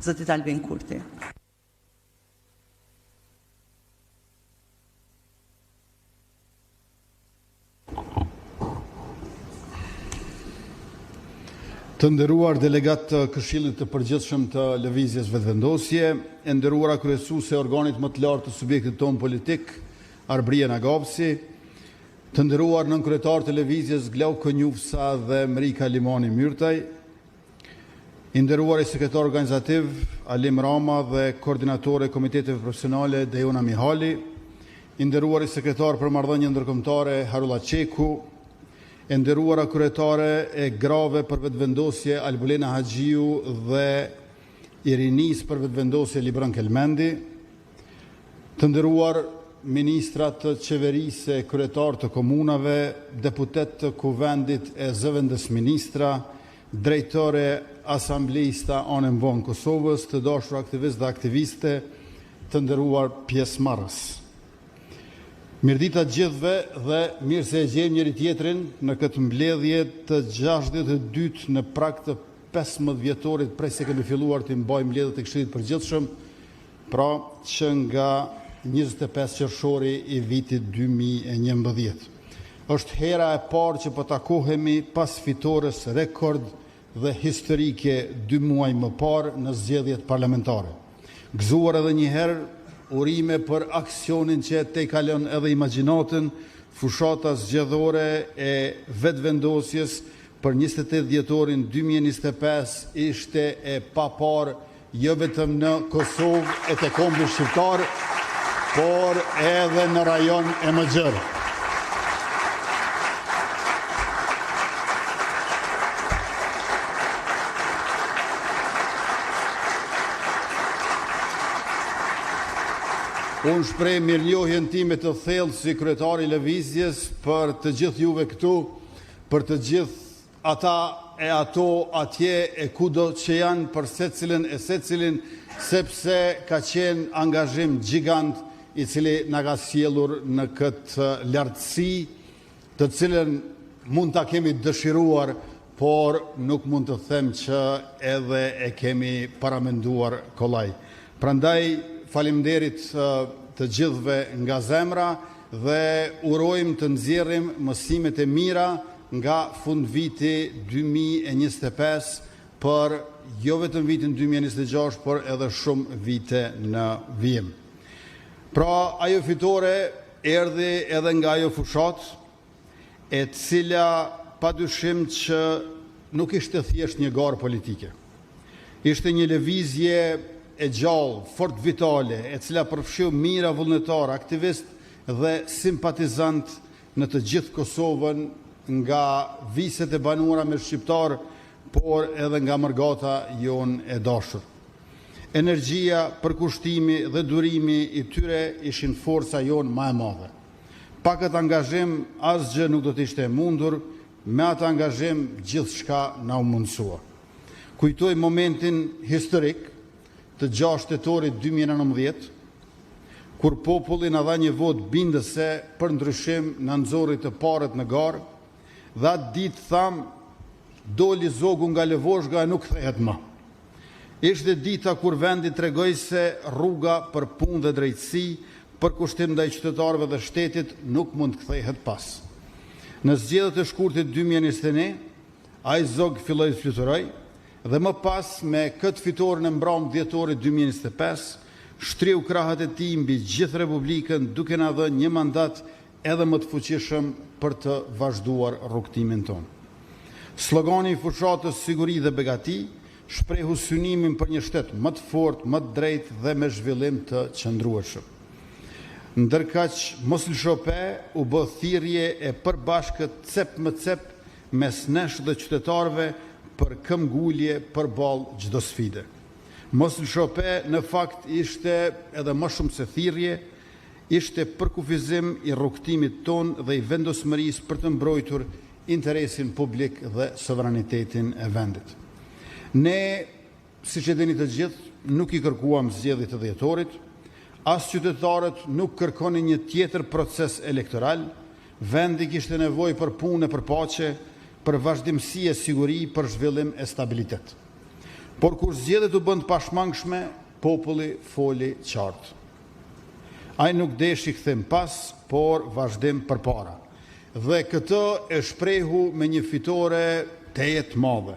Zotit Albin Kurti. Të nderuar delegat të Këshillit të Përgjithshëm të Lëvizjes Vetëvendosje, e nderuara kryesuese e organit më të lartë të subjektit ton politik, Arbria Nagopsi, të nderuar nënkryetar të Lëvizjes Glauk Konjufsa dhe Mrika Limani Myrtaj, i nderuar sekretar organizativ Alim Rama dhe koordinatore e komiteteve profesionale Dejona Mihali, i nderuar sekretar për marrëdhënie ndërkombëtare Harula Çeku, e nderuara kryetare e grave për vetëvendosje Albulena Haxhiu dhe i rinis për vetëvendosje Libran Kelmendi, të nderuar ministrat të qeverisë, kryetar të komunave, deputet të kuvendit e zëvendës ministra, drejtore asamblejista anën vonë Kosovës, të dashur aktivist dhe aktiviste, të nderuar pjesëmarrës. Mirëdita gjithëve dhe mirë se e gjejmë njëri tjetrin në këtë mbledhje të 62 në prag të 15 vjetorit prej se kemi filluar të mbajmë mbledhjet e Këshillit Përgjithshëm, pra që nga 25 qershori i vitit 2011. Është hera e parë që po takohemi pas fitores rekord dhe historike 2 muaj më parë në zgjedhjet parlamentare. Gëzuar edhe një herë urime për aksionin që te kalon edhe imagjinatën, fushata zgjedhore e vetëvendosjes për 28 dhjetorin 2025 ishte e papar jo vetëm në Kosovë e te kombi shqiptar, por edhe në rajon e Mëxhër. Unë shpreh mirënjohjen time të thellë si kryetari i Lëvizjes për të gjithë juve këtu, për të gjithë ata e ato atje e kudo që janë për secilin e secilin, sepse ka qenë angazhim gjigant i cili na ka sjellur në këtë lartësi, të cilën mund ta kemi dëshiruar, por nuk mund të them që edhe e kemi paramenduar kollaj. Prandaj faleminderit të gjithëve nga zemra dhe urojmë të nxjerrim mësimet e mira nga fund viti 2025 për jo vetëm vitin 2026, por edhe shumë vite në vijim. Pra, ajo fitore erdhi edhe nga ajo fushat, e cila padyshim që nuk ishte thjesht një garë politike. Ishte një lëvizje e gjallë, fort vitale, e cila përfshiu mira vullnetar, aktivist dhe simpatizant në të gjithë Kosovën, nga viset e banuara me shqiptar, por edhe nga mërgata jonë e dashur. Energjia, përkushtimi dhe durimi i tyre ishin forca jonë më e madhe. Pa këtë angazhim, asgjë nuk do të ishte e mundur, me atë angazhim gjithçka na u mundsua. Kujtoj momentin historik të 6 tetorit 2019, kur populli na dha një votë bindëse për ndryshim në nxorri të parët në garë, dhe atë ditë tham, doli zogu nga Lëvozhga e nuk kthehet më. Ishte dita kur vendi tregoi se rruga për punë dhe drejtësi, për kushtim ndaj qytetarëve dhe shtetit nuk mund të kthehet pas. Në zgjedhjet e shkurtit 2021, ai zog filloi të fluturoj, dhe më pas me këtë fitore në mbramë dhjetorit 2025, shtriu krahët e tij mbi gjithë Republikën, duke na dhënë një mandat edhe më të fuqishëm për të vazhduar rrugtimin tonë. Slogani i fushatës siguri dhe begati shprehu synimin për një shtet më të fortë, më të drejtë dhe me zhvillim të qëndrueshëm. Ndërkaq mos lëshope u bë thirrje e përbashkët cep më cep mes nesh dhe qytetarëve për këmbgulje përballë çdo sfide. Mos lëshope në fakt ishte edhe më shumë se thirrje, ishte përkufizim i rrugtimit ton dhe i vendosmërisë për të mbrojtur interesin publik dhe sovranitetin e vendit. Ne, siç e dini të gjithë, nuk i kërkuam zgjedhjet e dhjetorit, as qytetarët nuk kërkonin një tjetër proces elektoral, vendi kishte nevojë për punë, për paqe, për vazhdimësi e siguri, për zhvillim e stabilitet. Por kur zgjedhjet u bën të pashmangshme, populli foli qartë. Ai nuk deshi kthim pas, por vazhdim përpara. Dhe këtë e shprehu me një fitore tejet madhe,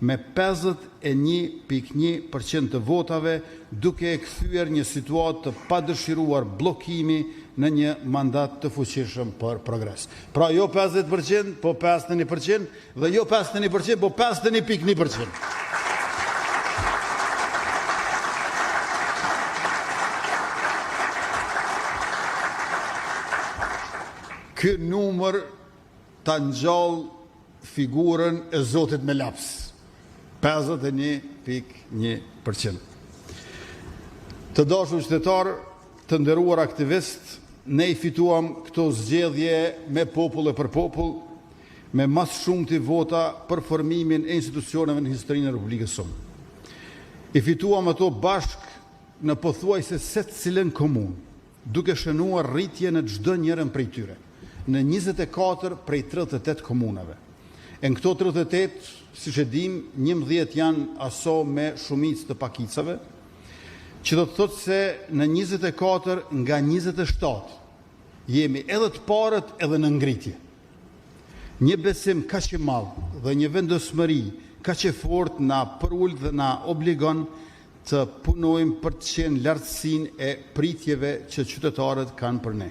me 51.1% të votave, duke e kthyer një situatë të padëshiruar bllokimi në një mandat të fuqishëm për progres. Pra jo 50%, po 51%, dhe jo 51%, po 51.1%. Ky numër ta ngjall figurën e Zotit me laps. 51.1%. Të dashur qytetar, të nderuar aktivist, ne I fituam këto zgjedhje me popull e për popull, me mas shumti vota për formimin e institucioneve në historinë e Republikës sonë. I fituam ato bashk në pothuajse secilën komunë, duke shënuar rritje në çdo njërin prej tyre, në 24 prej 38 komunave. E në këto 38, siç e dim, 11 janë aso me shumicë të pakicave, që do të thotë se në 24 nga 27 jemi edhe të parët edhe në ngritje. Një besim kaq I madh dhe një vendosmëri kaq e fortë na përull dhe na obligon të punojmë për të qenë lartësinë e pritjeve që qytetarët kanë për ne.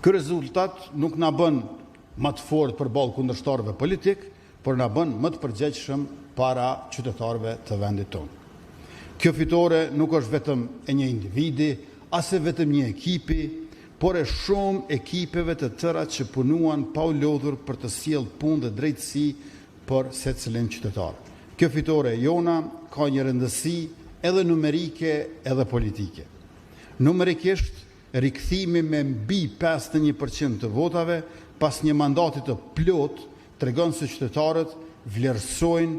Ky rezultat nuk na bën më të fortë përballë kundërshtarëve politik, por na bën më të përgjegjshëm para qytetarëve të vendit tonë. Kjo fitore nuk është vetëm e një individi, as e vetëm një ekipi, por e shumë ekipeve të tëra që punuan pa u lodhur për të sjellë punë dhe drejtësi për secilin qytetar. Kjo fitore e jona ka një rëndësi edhe numerike edhe politike. Numerikisht, rikthimi me mbi 51% të votave pas një mandati të plot tregon se qytetarët vlerësojnë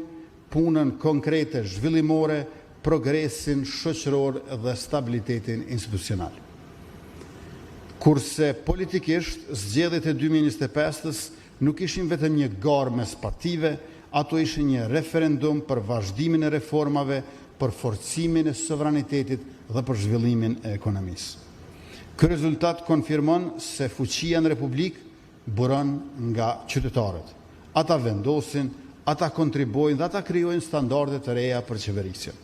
punën konkrete zhvillimore, progresin shoqëror dhe stabilitetin institucional. Kurse politikisht, zgjedhjet e 2025-s nuk ishin vetëm një garë mes partive, ato ishin një referendum për vazhdimin e reformave, për forcimin e sovranitetit dhe për zhvillimin e ekonomisë. Ky rezultat konfirmon se fuqia në Republikë buron nga qytetarët. Ata vendosin, ata kontribuojnë dhe ata krijojnë standarde të reja për qeverisjen.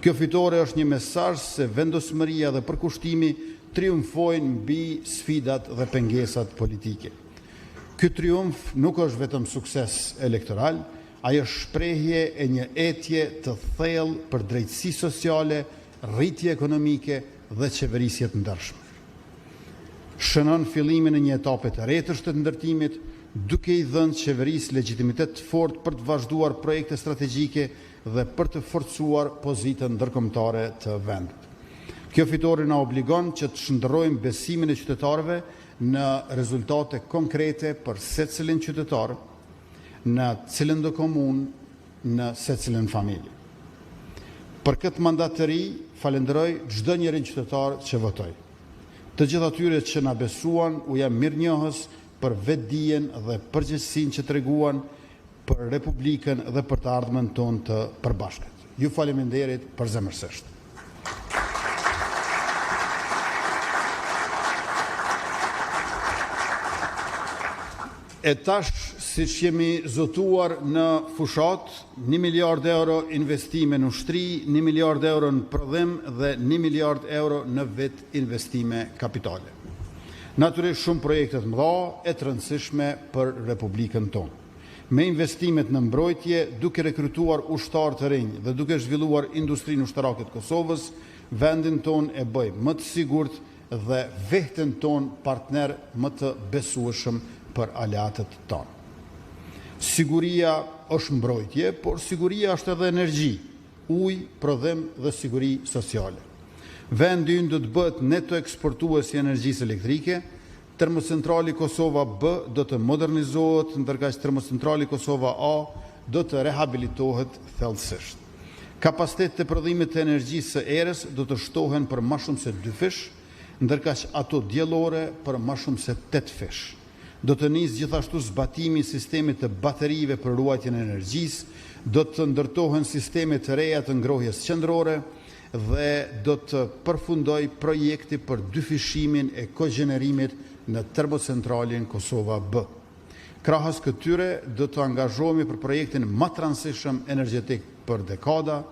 Kjo fitore është një mesazh se vendosmëria dhe përkushtimi triumfojnë mbi sfidat dhe pengesat politike. Ky triumf nuk është vetëm sukses elektoral, ai është shprehje e një etje të thellë për drejtësi sociale, rritje ekonomike dhe qeverisje të ndershme. Shënon fillimin e një etape të re të shtetëndërtimit, duke I dhënë qeverisë legjitimitet të fortë për të vazhduar projekte strategjike dhe për të forcuar pozitën ndërkombëtare të vendit. Kjo fitore na obligon që të shndërrojmë besimin e qytetarëve në rezultate konkrete për secilin qytetar, në cilën do komunë, në secilin familje. Për këtë mandat të ri, falenderoj çdo njërin qytetar që votoi. Të gjithë atyre që na besuan, u jam mirënjohës për vetdijen dhe përgjegjësinë që treguan për Republikën dhe për të ardhmen tonë të përbashkët. Ju faleminderit përzemërsisht. E tash, siç jemi zotuar në fushat, 1 miliard euro investime në ushtri, 1 miliard euro në prodhim dhe 1 miliard euro në vet investime kapitale. Natyrisht shumë projekte të mëdha e të rëndësishme për Republikën tonë. Me investimet në mbrojtje, duke rekrutuar ushtarë të rinj dhe duke zhvilluar industrinë ushtarake të Kosovës, vendin tonë e bëj më të sigurt dhe veten tonë partner më të besueshëm për aleatët tonë. Siguria është mbrojtje, por siguria është edhe energji, ujë, prodhim dhe siguri sociale. Vendi ynë do të bëhet neto eksportues I energjisë elektrike. Termocentrali Kosova B do të modernizohet, ndërkaq termocentrali Kosova A do të rehabilitohet thellësisht. Kapacitetet e prodhimit të energjisë së erës do të shtohen për më shumë se 2 fish, ndërkaq ato diellore për më shumë se 8 fish. Do të nisë gjithashtu zbatimi i sistemit të baterive për ruajtjen e energjisë, do të ndërtohen sisteme të reja të ngrohjes qendrore dhe do të përfundoj projekti për dyfishimin e kogjenerimit në termocentralin Kosova B. Krahas këtyre do të angazhohemi për projektin më të rëndësishëm energjetik për dekada,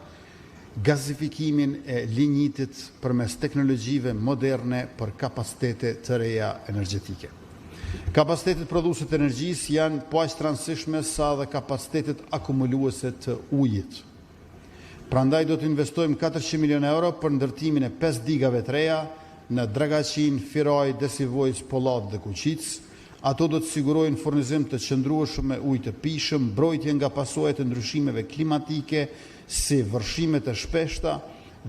gazifikimin e linjitit përmes teknologjive moderne për kapacitete të reja energjetike. Kapacitetet prodhuese të energjisë janë po aq të rëndësishme sa dhe kapacitetet akumuluese të ujit. Prandaj do të investojmë 400 milionë euro për ndërtimin e 5 digave të reja në Dragaqin, Firaj, Desivojës, Pollat dhe Kuqic. Ato do të sigurojnë furnizim të qëndrueshëm me ujë të pijshëm, mbrojtje nga pasojat e ndryshimeve klimatike, si vërshimet e shpeshta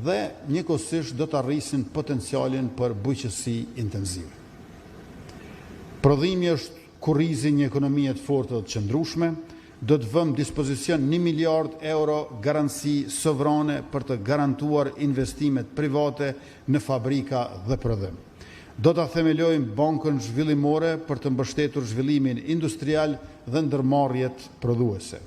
dhe njëkohësisht do të arrisin potencialin për bujqësi intenzive. Prodhimi është kurrizi një ekonomie të fortë dhe të qëndrueshme. Do të vëmë dispozicion 1 miliard euro garanci sovrane për të garantuar investimet private në fabrika dhe prodhim. Do të themelojmë bankën zhvillimore për të mbështetur zhvillimin industrial dhe ndërmarrjet prodhuese.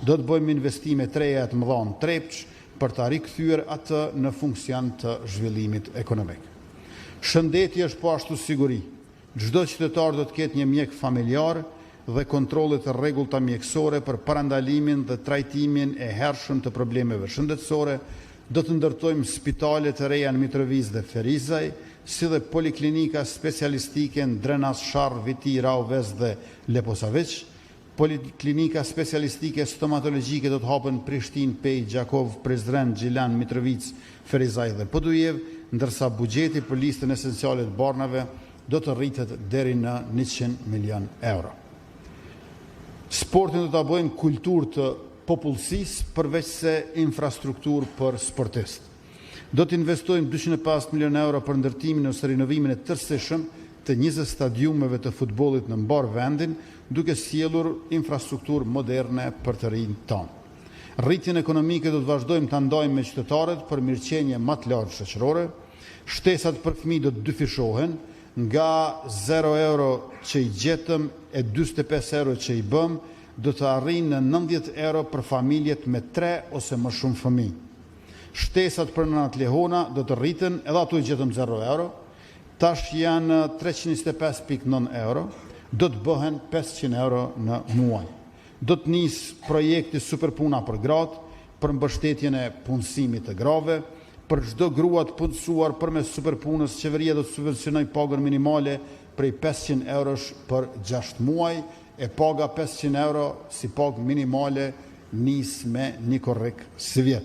Do të bëjmë investime të reja të mëdha në Trepç për të rikthyer atë në funksion të zhvillimit ekonomik. Shëndeti është po ashtu siguri. Çdo qytetar do të ketë një mjek familjar dhe kontrollet e rregullta mjekësore për parandalimin dhe trajtimin e hershëm të problemeve shëndetësore. Do të ndërtojmë spitale të reja në Mitrovicë dhe Ferizaj, si dhe poliklinika specialistike në Drenas, Sharr, Viti, Rauvez dhe Leposavić. Poliklinika specialistike stomatologjike do të hapen në Prishtinë, Pej, Gjakov, Prizren, Gjilan, Mitrovic, Ferizaj dhe Podujev, ndërsa buxheti për listën esenciale të barnave do të rritet deri në 100 milion euro. Sportin do ta bëjmë kulturë të popullsisë përveç se infrastrukturë për sportistë. Do të investojmë 250 milionë euro për ndërtimin ose rinovimin e tërësishëm të 20 stadiumeve të futbollit në mbar vendin, duke sjellur infrastrukturë moderne për të rinjt tonë. Rritjen ekonomike do të vazhdojmë ta ndajmë me qytetarët për mirëqenie më të lartë shoqërore. Shtesat për fëmijë do të dyfishohen, nga 0 euro që i gjetëm e 45 euro që i bëm, do të arrijnë në 90 euro për familjet me 3 ose më shumë fëmijë. Shtesat për nënat lehona do të rriten, edhe ato i gjetëm 0 euro, tash janë 325,9 euro, do të bëhen 500 euro në muaj. Do të nisë projekti Superpuna për gratë, për mbështetjen e punësimit të grave. Për çdo grua të punësuar përmes superpunës, qeveria do të subvencionoj pagën minimale prej 500 eurosh për 6 muaj, e paga 500 euro si pagë minimale nis me një korrik si vjet.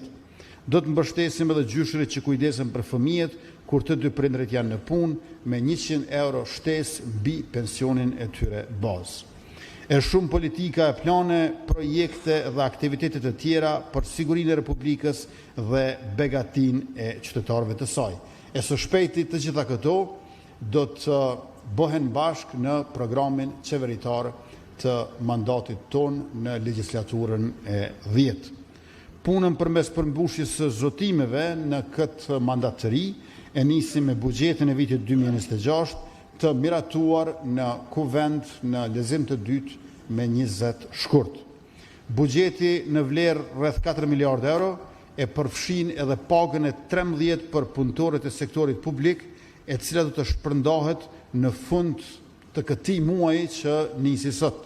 Do të mbështesim edhe gjyshërit që kujdesen për fëmijët kur të dy prindrit janë në punë me 100 euro shtesë mbi pensionin e tyre bazë. E shumë politika e plane, projekte dhe aktivitetet e tjera për sigurinë e Republikës dhe begatin e qytetarëve të saj. E së shpejti të gjitha këto do të bëhen bashk në programin qeveritar të mandatit ton në legjislaturën e 10. Punën përmes përmbushjes së zotimeve në këtë mandat të ri e nisim me buxhetin e vitit 2026 të miratuar në kuvend në lezim të dytë me 20 shkurt. Buxheti në vlerë rreth 4 miliardë euro e përfshin edhe pagën e 13 për punëtorët e sektorit publik, e cila do të shpërndahet në fund të këtij muaji që nisi sot.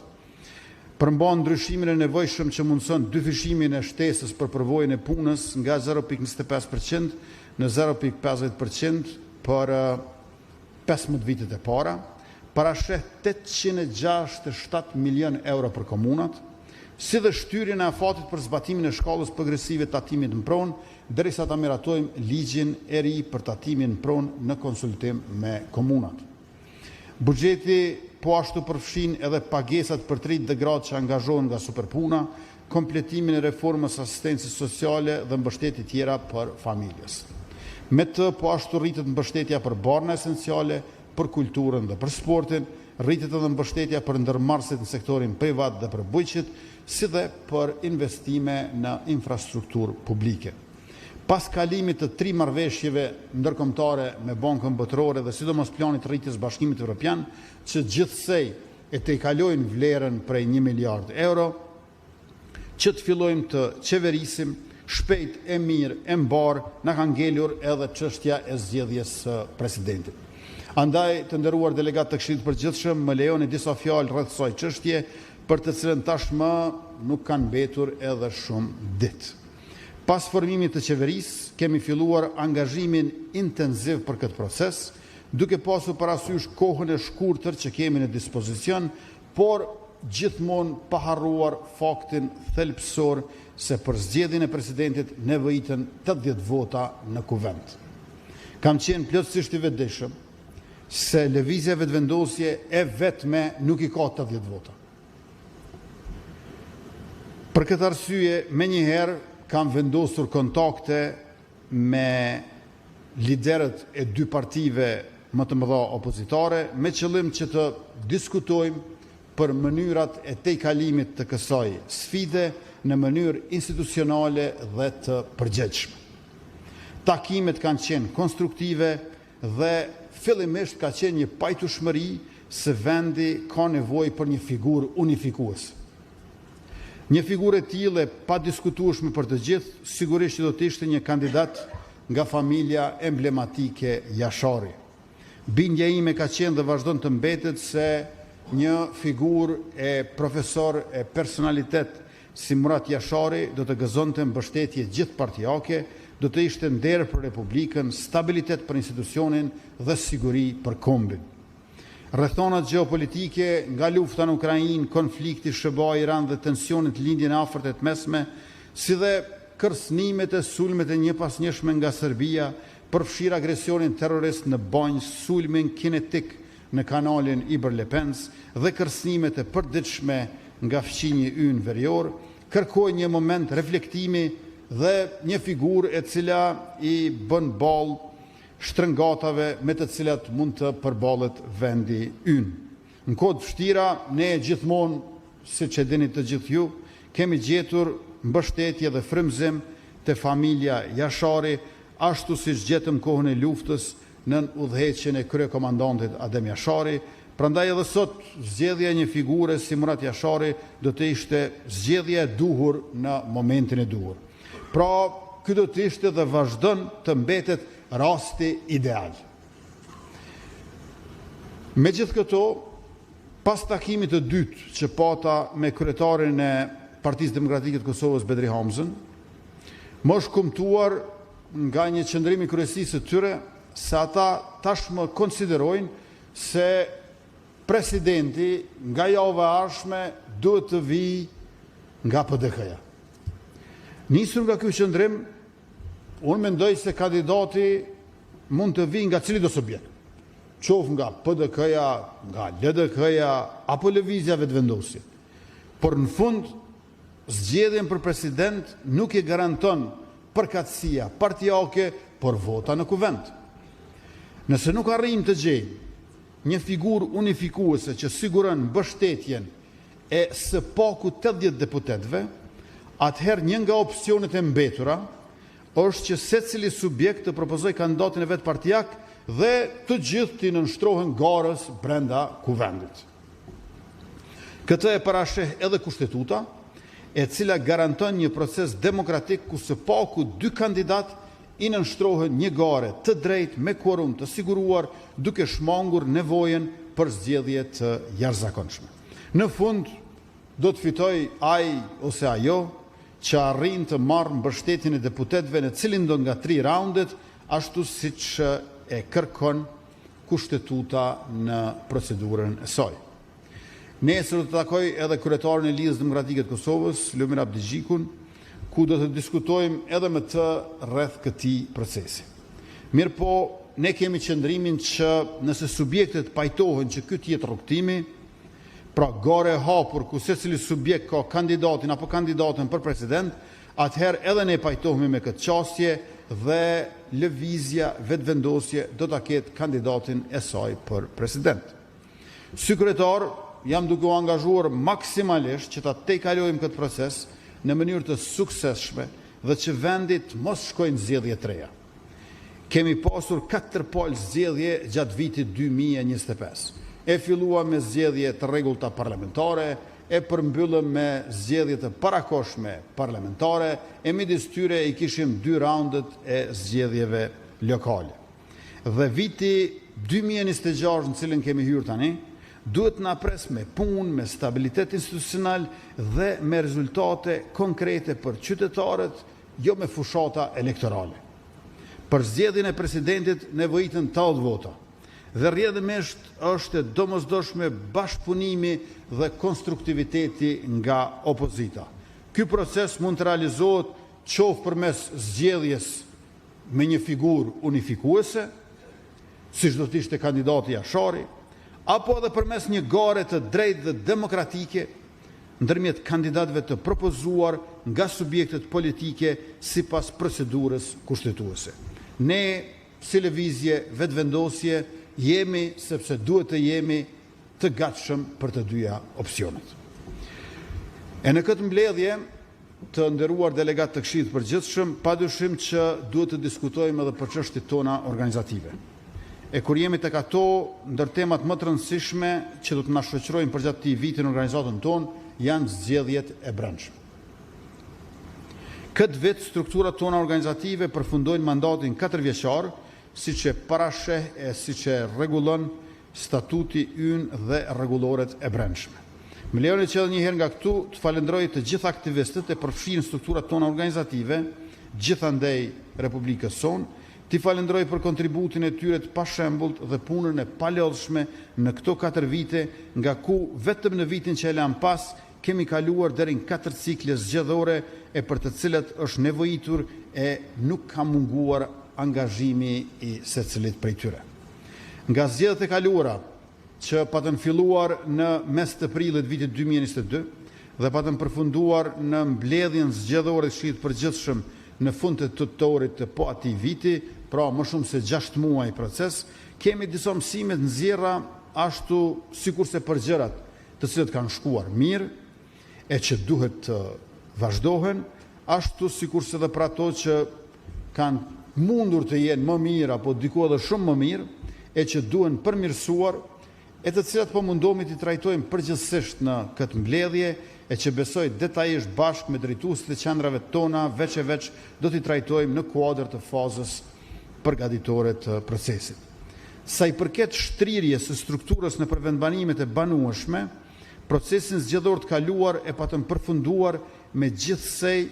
Përmban ndryshimin e nevojshëm që mundson dyfishimin e shtesës për përvojën e punës nga 0.25% në 0.50% për 15 vitet e para, parasheh 867 milion euro për komunat, si dhe shtyrjen e afatit për zbatimin e shkallës progresive të tatimit në pronë, derisa ta miratojmë ligjin e ri për tatimin në pronë në konsultim me komunat. Buxheti po ashtu përfshin edhe pagesat për 30 gradë që angazhohen nga Superpuna, kompletimin e reformës asistencës sociale dhe mbështetje tjera për familjes. Me të po ashtu rritet mbështetja për barna esenciale, për kulturën dhe për sportin, rritet edhe mbështetja për ndërmarrësit në sektorin privat dhe për bujqit, si dhe për investime në infrastrukturë publike. Pas kalimit të 3 marrëveshjeve ndërkombëtare me Bankën Botërore dhe sidomos planit të rritjes Bashkimit Evropian, që gjithsej e të i kalojnë vlerën prej 1 miliard euro, që të fillojmë të qeverisim shpejt e mirë e mbar, na ka ngelur edhe çështja e zgjedhjes së presidentit. Andaj, të nderuar delegat të Këshillit të Përgjithshëm, më lejoni disa fjalë rreth kësaj çështje, për të cilën tashmë nuk kanë mbetur edhe shumë ditë. Pas formimit të qeverisë, kemi filluar angazhimin intensiv për këtë proces, duke pasur parasysh kohën e shkurtër që kemi në dispozicion, por gjithmonë pa harruar faktin thelbësor se për zgjedhjen e presidentit nevojiten 80 vota në kuvend. Kam qenë plotësisht i vetëdijshëm se lëvizja vetëvendosje e vetme nuk i ka 80 vota. Për këtë arsye, menjëherë kam vendosur kontakte me liderët e 2 partive më të mëdha opozitare, me qëllim që të diskutojmë për mënyrat e tejkalimit të kësaj sfide në mënyrë institucionale dhe të përgjegjshme. Takimet kanë qenë konstruktive dhe fillimisht ka qenë një pajtueshmëri se vendi ka nevojë për një figurë unifikuese. Një figurë e tillë pa diskutueshme për të gjithë, sigurisht do të ishte një kandidat nga familja emblematike Jashari. Bindja ime ka qenë dhe vazhdon të mbetet se një figurë e profesor e personalitet si Murat Jashari do të gëzonte mbështetje gjithpartijake, do të ishte nder për Republikën, stabilitet për institucionin dhe siguri për kombin. Rrethonat gjeopolitike nga lufta në Ukrainë, konflikti SBA-Iran dhe tensionit lindjen e afërt e të mesme, si dhe kërcënimet e sulmet e njëpasnjëshme nga Serbia, përfshir agresionin terrorist në Banjë, sulmin kinetik në kanalin Iber-Lepens dhe kërcënimet e përditshme nga fqinji ynë verior, kërkoj një moment reflektimi dhe një figurë e cila i bën ballë shtrëngatave me të cilat mund të përballet vendi ynë. Në kohë të vështira, ne gjithmonë, siç e dini të gjithë ju, kemi gjetur mbështetje dhe frymëzim te familja Jashari, ashtu siç gjetëm kohën e luftës nën udhëheqjen e kryekomandantit Adem Jashari. Prandaj edhe sot zgjedhja e një figure si Murat Jashari do të ishte zgjedhja e duhur në momentin e duhur. Pra, ky do të ishte dhe vazhdon të mbetet rasti ideal. Megjithatë, pas takimit të dytë që pata me kryetarin e Partisë Demokratike të Kosovës Bedri Hamzën, më është kumtuar nga një qëndrim i kryesisë së tyre se ata tashmë konsiderojnë se presidenti nga java e ardhshme duhet të vijë nga PDK-ja. Nisur nga ky qëndrim, unë mendoj se kandidati mund të vijë nga cili do subjekt, qoftë nga PDK-ja, nga LDK-ja apo lëvizja vetëvendosje. Por në fund, zgjedhjen për president nuk e garanton përkatësia partijake, por vota në kuvend. Nëse nuk arrijmë të gjejmë një figurë unifikuese që siguron mbështetjen e së paku 80 deputetëve, atëherë një nga opsionet e mbetura është që secili subjekt të propozoj kandidatin e vet partijak dhe të gjithë të nënshtrohen garës brenda kuvendit. Këtë e parasheh edhe kushtetuta, e cila garanton një proces demokratik ku së paku 2 kandidat i nënshtrohen një gare të drejtë me quorum të siguruar, duke shmangur nevojën për zgjedhje të jashtëzakonshme. Në fund do të fitoj ai ose ajo që arrin të marrë mbështetjen e deputetëve në cilin do nga 3 raundet, ashtu siç e kërkon kushtetuta në procedurën e saj. Nesër do të takoj edhe kryetarin e Lidhjes Demokratike të Kosovës, Lumir Abdigjikun, ku do të diskutojmë edhe me të rreth këtij procesi. Mirëpo, ne kemi qëndrimin që nëse subjektet pajtohen që ky të jetë rrugtimi, pra gare e hapur ku secili subjekt ka kandidatin apo kandidatën për president, atëherë edhe ne pajtohemi me këtë çështje dhe lëvizja vetëvendosje do ta ketë kandidatin e saj për president. Si kryetar, jam duke u angazhuar maksimalisht që ta tejkalojmë këtë proces në mënyrë të suksesshme dhe që vendit mos shkojnë zgjedhje të reja. Kemi pasur 4 palë zgjedhje gjatë vitit 2025. e fillua me zgjedhje të rregullta parlamentare, e përmbyllëm me zgjedhje të parakoshme parlamentare, e midis tyre i kishim 2 raundet e zgjedhjeve lokale. Dhe viti 2026 në cilën kemi hyrë tani, duhet na pres me punë, me stabilitet institucional dhe me rezultate konkrete për qytetarët, jo me fushata elektorale. Për zgjedhjen e presidentit nevojitën 80 vota. Dhe rrjedhimisht është e domosdoshme bashkëpunimi dhe konstruktiviteti nga opozita. Ky proces mund të realizohet qoftë përmes zgjedhjes me një figurë unifikuese, siç do të ishte kandidati Jashari, apo edhe përmes një gare të drejtë dhe demokratike ndërmjet kandidatëve të propozuar nga subjektet politike sipas procedurës kushtetuese. Ne, si lëvizje vetëvendosje, jemi sepse duhet të jemi të gatshëm për të dyja opsionet. E në këtë mbledhje të nderuar delegat të Këshillit të Përgjithshëm, padyshim që duhet të diskutojmë edhe për çështjet tona organizative. E kur jemi tek ato, ndër temat më të rëndësishme që do të na shoqërojnë përgjatë këtij viti në organizatën tonë, janë zgjedhjet e brendshme. Këtë vit strukturat tona organizative përfundojnë mandatin 4 vjeçar, siç e parasheh e siç e rregullon statuti ynë dhe rregulloret e brendshme. Më lejoni që edhe një herë nga këtu të falenderoj të gjithë aktivistët e përfshirë në strukturat tona organizative, gjithandej Republikës sonë, ti falenderoj për kontributin e tyre të pashembullt dhe punën e palodhshme në këto 4 vite, nga ku vetëm në vitin që e lan pas kemi kaluar deri në 4 cikle zgjedhore e për të cilat është nevojitur e nuk ka munguar angazhimi i secilit prej tyre. Nga zgjedhjet e kaluara, që patën filluar në mes të prillit vitit 2022 dhe patën përfunduar në mbledhjen zgjedhore të Këshillit të Përgjithshëm në fund të tëtorit të po atij viti, pra më shumë se 6 muaj proces, kemi disa mësime të nxjerra ashtu sikurse për gjërat të cilët kanë shkuar mirë e që duhet të vazhdohen, ashtu sikurse edhe për ato që kanë mundur të jenë më mirë apo diku edhe shumë më mirë e që duhen përmirësuar, e të cilat po mundohemi t'i trajtojmë përgjithsisht në këtë mbledhje, e që besoj detajisht bashkë me drejtuesit e qendrave tona, veç e veç do t'i trajtojmë në kuadër të fazës përgatitore të procesit. Sa i përket shtrirjes së strukturës në përvendbanimet e banueshme, procesin zgjedhor të kaluar e patëm përfunduar me gjithsej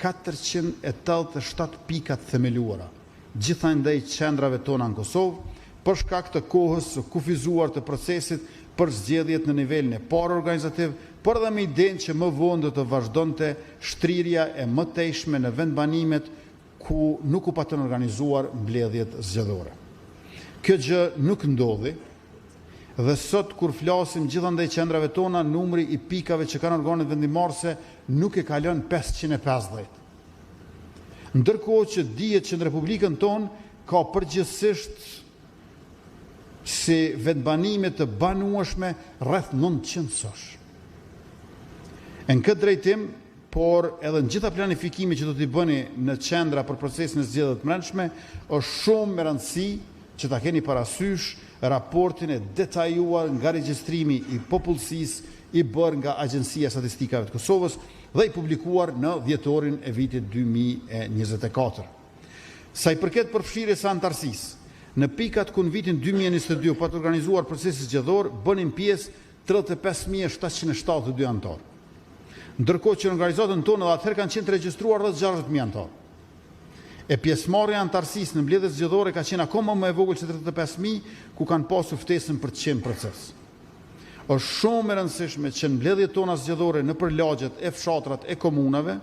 487 pika të themeluara, gjithandej qendrave tona në Kosovë, për shkak të kohës së kufizuar të procesit për zgjedhjet në nivelin e parë organizativ, por edhe me idenë që më vonë do të vazhdonte shtrirja e mëtejshme në vendbanimet ku nuk u patën organizuar mbledhjet zgjedhore. Kjo gjë nuk ndodhi, dhe sot kur flasim gjithandej qendrave tona, numri i pikave që kanë organet vendimmarrëse nuk e kalon 550. Ndërkohë që dihet që në Republikën tonë ka përgjithsisht si vendbanime të banueshme rreth 900 sosh. Në këtë drejtim, por edhe në gjitha planifikimi që do t'i bëni në qendra për procesin e zgjedhjeve të brendshme, është shumë me rëndësi që ta keni parasysh raportin e detajuar nga regjistrimi i popullsisë i bërë nga Agjencia e Statistikave të Kosovës dhe i publikuar në dhjetorin e vitit 2024. Sa i përket përfshirjes së antarësisë, në pikat ku në vitin 2022 pa të organizuar procesi zgjedhor, bënin pjesë 35.772 antarë. Ndërkohë që në organizatën tonë edhe atëherë kanë qenë të regjistruar rreth 60.000 antarë. E pjesëmarrja e antarësisë në mbledhjet zgjedhore ka qenë akoma më e vogël se 35.000, ku kanë pasur ftesën për të qenë proces. Është shumë e rëndësishme që në mbledhjet tona zgjedhore në përlagjet e fshatrat e komunave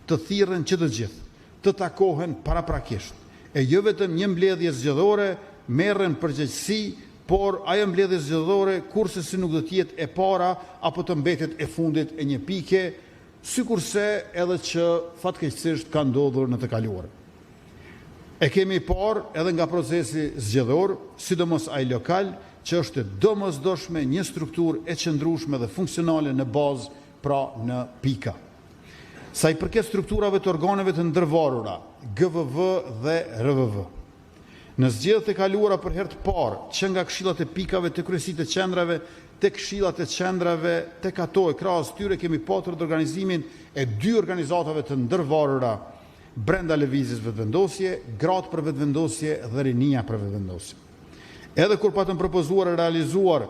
të thirrën që të gjithë të takohen paraprakisht. E jo vetëm një mbledhje zgjedhore merren përgjegjësi, por ajo mbledhje zgjedhore kurse si nuk do të jetë e para apo të mbetet e fundit e një pike, sikurse edhe që fatkeqësisht ka ndodhur në të kaluarën. E kemi parë edhe nga procesi zgjedhor, sidomos ai lokal, që është domosdoshme një strukturë e qëndrueshme dhe funksionale në bazë, pra në pika. Sa i përket strukturave të organeve të ndërvarura, GVV dhe RVV, Në zgjedhjet e kaluara për herë të parë, që nga këshillat e pikave të kryesitë të qendrave, te këshillat e qendrave, tek ato e krahas tyre kemi patur organizimin e 2 organizatave të ndërvarura brenda lëvizjes vetëvendosje, gratë për vetëvendosje dhe rinia për vetëvendosje. Edhe kur patëm propozuar e realizuar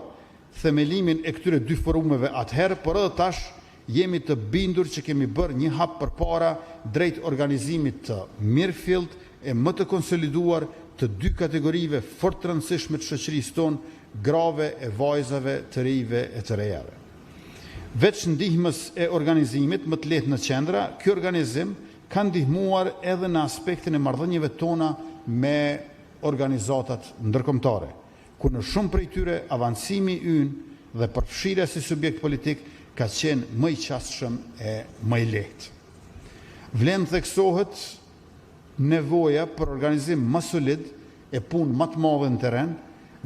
themelimin e këtyre 2 forumeve atëherë, por edhe tash jemi të bindur që kemi bërë një hap përpara drejt organizimit të mirëfillt e më të konsoliduar të 2 kategorive fort të rëndësishme të shoqërisë tonë, grave e vajzave, të rijve e të rejave. Veç ndihmës e organizimit më të lehtë në qendra, ky organizim ka ndihmuar edhe në aspektin e marrëdhënieve tona me organizatat ndërkombëtare, ku në shumë prej tyre avancimi ynë dhe përfshirja si subjekt politik ka qenë më i qasshëm e më i lehtë. Vlen theksohet nevoja për organizim më solid e punë më të madhe në terren,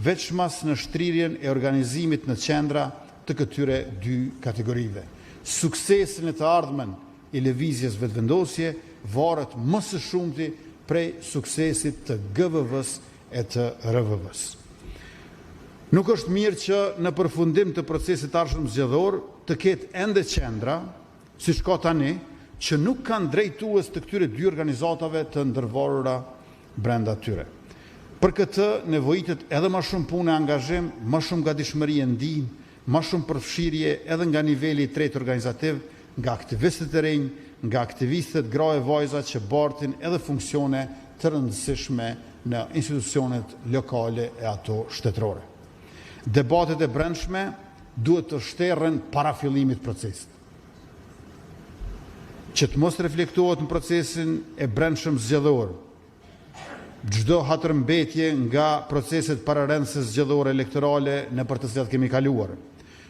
veçmas në shtrirjen e organizimit në qendra të këtyre 2 kategorive. Suksesin e të ardhmen i lëvizjes vetëvendosje varet më së shumti prej suksesit të GVV-s e të RVV-s. Nuk është mirë që në përfundim të procesit arshëm zgjedhor të ketë ende qendra, siç ka tani, që nuk kanë drejtues të këtyre 2 organizatave të ndërvarura brenda tyre. Për këtë nevojitet edhe më shumë punë e angazhim, më shumë gatishmëri e ndihmë, më shumë përfshirje edhe nga niveli i tretë organizativ, nga aktivistët e rinj, nga aktivistët gra e vajza që bartin edhe funksione të rëndësishme në institucionet lokale e ato shtetërore. Debatet e brendshme duhet të shterren para fillimit procesit, që të mos reflektohet në procesin e brendshëm zgjedhor. Çdo hatërmbetje nga proceset pararendëse zgjedhore elektorale në për të cilat kemi kaluar.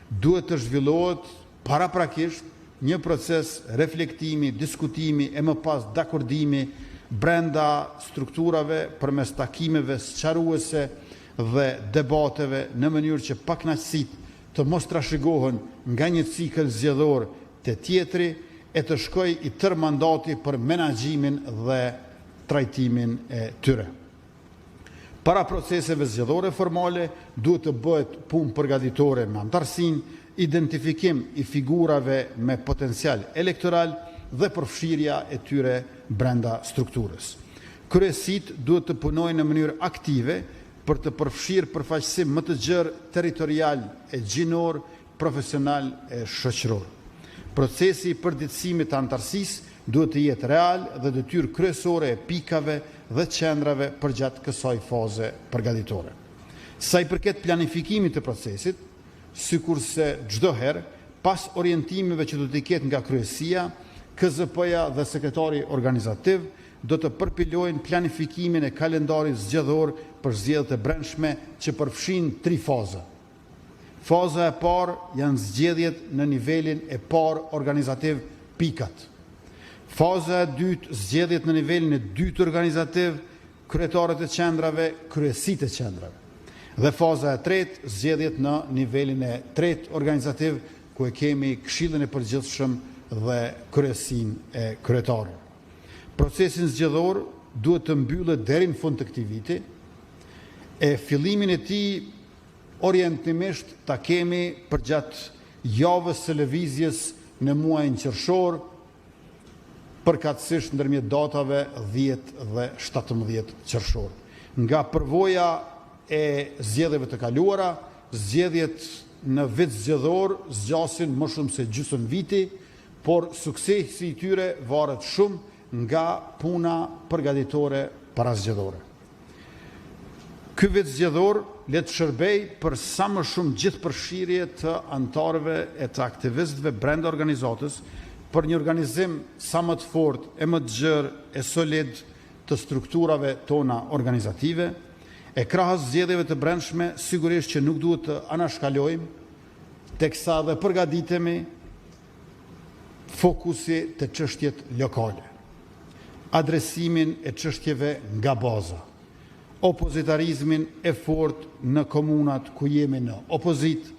Duhet të zhvillohet paraprakisht një proces reflektimi, diskutimi e më pas dakordimi brenda strukturave përmes takimeve sqaruese dhe debateve në mënyrë që pakënaqësitë të mos trashëgohen nga një cikël zgjedhor te tjetri e të shkoj i tërë mandati për menaxhimin dhe trajtimin e tyre. Para proceseve zgjedhore formale duhet të bëhet punë përgatitore me antarësinë, identifikim i figurave me potencial elektoral dhe përfshirja e tyre brenda strukturës. Kryesit duhet të punojnë në mënyrë aktive për të përfshirë përfaqësim më të gjerë territorial e gjinor, profesional e shoqëror. Procesi i përditësimit të antarësisë duhet të jetë real dhe detyrë kryesore e pikave dhe qendrave përgjatë kësaj faze përgatitore. Sa i përket planifikimit të procesit, sikurse çdo herë, pas orientimeve që do të ketë nga kryesia, KZP-ja dhe sekretari organizativ do të përpilojnë planifikimin e kalendarit zgjedhor për zgjedhjet e brendshme që përfshin 3 faza. Faza e parë janë zgjedhjet në nivelin e parë organizativ pikat. Faza e dytë zgjedhjet në nivelin e dytë organizativ, kryetarët e qendrave, kryesitë e qendrave. Dhe faza e tretë zgjedhjet në nivelin e tretë organizativ, ku e kemi Këshillin e Përgjithshëm dhe kryesinë e kryetarëve. Procesin zgjedhor duhet të mbyllet deri në fund të këtij viti, e fillimin e tij orientimisht ta kemi përgjatë javës së lëvizjes në muajin qershor, përkatësisht ndërmjet datave 10 dhe 17 qershor. Nga përvoja e zgjedhjeve të kaluara, zgjedhjet në vit zgjedhor zgjasin më shumë se gjysmë viti, por suksesi i tyre varet shumë nga puna përgatitore parazgjedhore. Ky vit zgjedhor le të shërbej për sa më shumë gjithëpërfshirje të anëtarëve e të aktivistëve brenda organizatës, për një organizim sa më të fortë, e më të gjerë, e solid të strukturave tona organizative, e krahas zgjedhjeve të brendshme, sigurisht që nuk duhet të anashkalojmë, teksa dhe përgatitemi fokusi të çështjet lokale, adresimin e çështjeve nga baza, opozitarizmin e fortë në komunat ku jemi në opozit,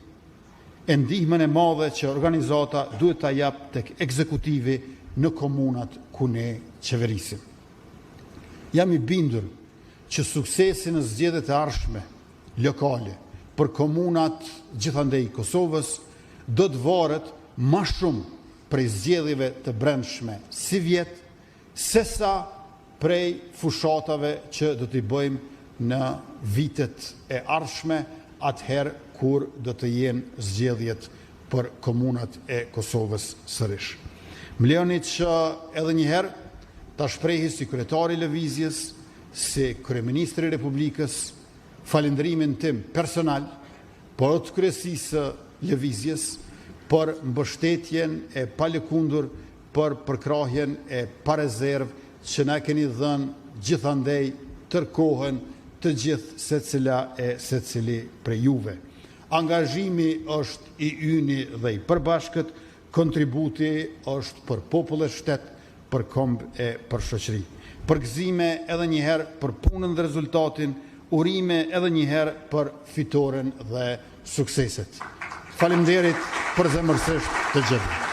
e ndihmën e madhe që organizata duhet ta jap tek ekzekutivi në komunat ku ne qeverisim. Jam i bindur që suksesi në zgjedhjet e ardhshme lokale për komunat gjithandej Kosovës do të varet më shumë prej zgjedhjeve të brendshme si vjet, sesa prej fushatave që do t'i bëjmë në vitet e ardhshme, atëherë kur do të jenë zgjedhjet për komunat e Kosovës sërish. Më lejoni që edhe një herë ta shprehi si kryetari i lëvizjes, si kryeministri i Republikës, falënderimin tim personal por të kryesisë së lëvizjes për mbështetjen e palëkundur, për përkrahjen e pa rezervë që na keni dhënë gjithandej tërkohën të gjithë secili prej juve. Angazhimi është i yni dhe i përbashkët, kontributi është për popull e shtet, për kombë e për shoqëri. Përgëzime edhe njëherë për punën dhe rezultatin, urime edhe njëherë për fitoren dhe sukseset. Faleminderit për zemërsisht të gjithë.